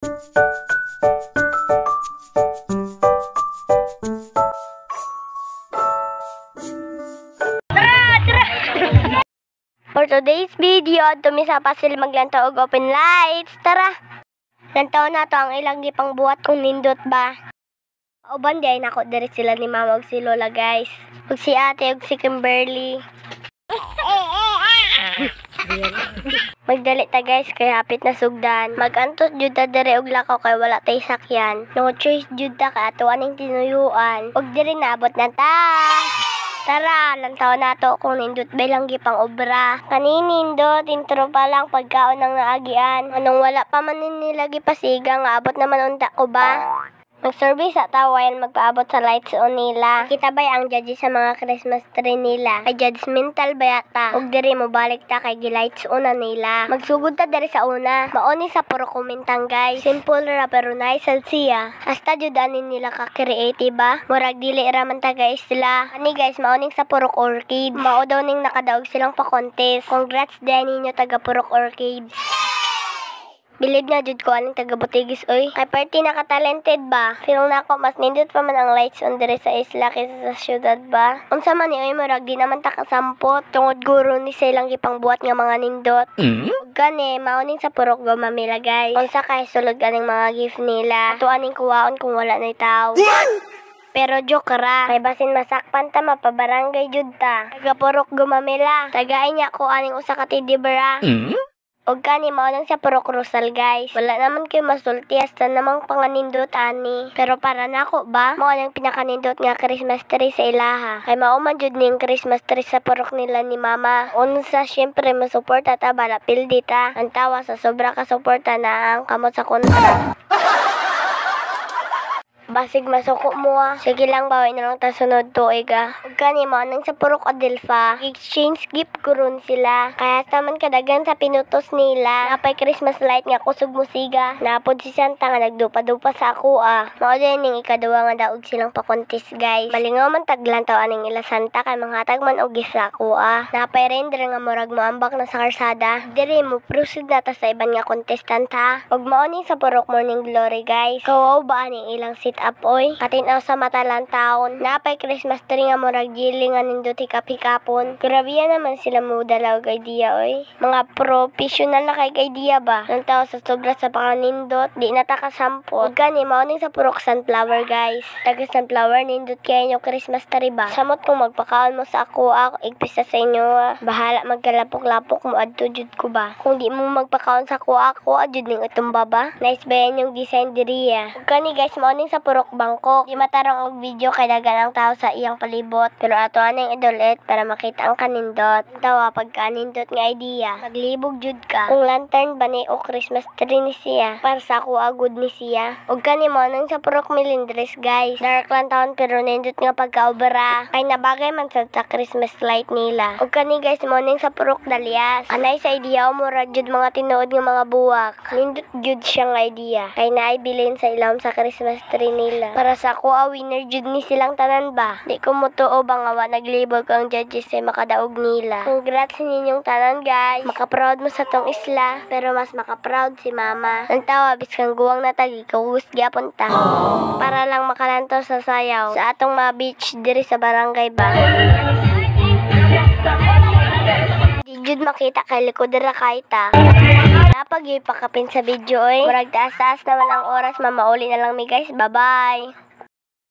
For today's video, tumisa pa sila maglantaw og open lights. Tara! Lantaw na to ang ilang gipang buhat kung nindot ba. Uban di ay nako diri sila ni mama ug si lola guys. Ug si ate ug si Kimberly. Magdali ta guys kay hapit na sugdan. Magantos jud ta diri og lakaw kay wala tay sakyan. No choice jud ta ka ato aning tinuyuan. Ug diri naabot na ta. Tara, lantaw na to kung nindot ba lang gipang obra. Kaninindot, intro pa lang pagkaon ng naagian. Anong wala pa man nila gipasiga nga abot naman unta ko ba? Mag-service sa tawayan magpaabot sa lights on nila. Kita ba ang judges sa mga Christmas tree nila? Kay judgmental ba yata? Ug diri mo balik ta kay gi-lights on na nila. Magsugod ta diri sa una. Maoni sa puro kommentang guys. Simple ra pero nice siya. Hasta judanin nila ka creative ba? Murag dili ra man ta guys sila. Ani guys maoning sa Purok Orchid. Mao daw ning nakadaog silang pa-contest. Congrats din ninyo taga Purok Orchid. Bilib na jud ko aning taga-Butigis oy. Kay party naka-talented ba? Feel na ako mas nindot pa man ang lights on dire sa isla kaysa sa syudad ba? Unsa man ni oy murag di naman ta kasampot tungod guro ni silang gipangbuhat nga mga nindot. Ug gani maoning sa Purok Gumamela guys. Unsa kay sulod aning mga gift nila? Ato aning kuwaon kung wala nay tawo. Pero joke ra, kay basin masakpan ta mapabarangay jud ta. Taga Purok Gumamela, tagaay niya ko aning usa ka teddy bear. Og kani mao lang sa Purok Rosal guys. Wala naman kay masulti hasta namang panganindot ani. Pero para nako ba, mao lang pinakanindot nga Christmas tree sa ilaha. Kay mao man jud ning Christmas tree sa purok nila ni mama. Unsa syempre masuporta ta bala pildi ta. Ang tawa sa sobra ka suporta na ang kamot sa kontra. Basig masuko mo Sige lang baway na lang ta sunod tuig Ug kani mo nang sa Purok Adelfa, exchange gift kuron sila. Kaya taman kadagan sa pinutos nila. Napay Christmas light nga kusog musiga. Napod si Santa nga nagdupa-dupa sa ako Mao din ning ikaduwa nga daog silang pa-contest guys. Malingaw man taglantaw aning ila Santa kay manghatag man og gis sa ako Napay render nga murag moambak na sa karsada. Diri mo proceed na ta sa iban nga contestant Ug mao ning sa Purok Morning Glory guys. Kawaw ba aning ilang sit apoy, katinaw sa mata lang taon. Napay Christmas tree nga murag giling nga nindot hikap-hikapon. Grabe naman sila mo dalaw kay idea oy. Mga professional na kay idea ba? Nang tao sa sobra sa panganindot, di na ta kasampot. Gani mao ning sa Purok Sunflower guys. Taga Sunflower nindot kay inyo Christmas tree ba? Samot kung magpakaon mo sa ako igpisa sa inyo Bahala magkalapok-lapok mo adto jud ko ba? Kung di mo magpakaon sa ako adjud ning itumba ba? Nice ba yan yung design diri Gani guys mao ning sa Purok Bangkok. Di matarong og video kay dagan ang tao sa iyang palibot. Pero ato aning idolet para makita ang kanindot. Tawa pagkanindot nga idea. Maglibog jud ka. Kung lantern ba ni o Christmas tree ni siya. Para sa ako agud ni siya. Ug kani mo nang sa Purok Melindres guys. Dark lang taon pero nindot nga pagkaobra. Kay nabagay man sa Christmas light nila. Ug kani guys mo nang sa Purok Dalias. Anay sa idea mura jud mga tinuod nga mga buwak. Nindot jud siyang idea. Kay naay bilin sa ilawom sa Christmas tree nila. Para sa ako winner jud ni silang tanan ba? Di ko mutuo ba nga naglibog ang judges ay makadaog nila. Congrats ninyong tanan guys. Makaproud mo sa tong isla. Pero mas makaproud si mama. Ang tawa biskang guwang na tagi kawus gyapon ta. Para lang makalantaw sa sayaw sa atong mga beach diri sa barangay ba. Di jud makita kay likod ra kay ta. Napag ipakapin sa video oy. Murag taas-taas naman ang oras mamauli na lang mi guys. Bye-bye.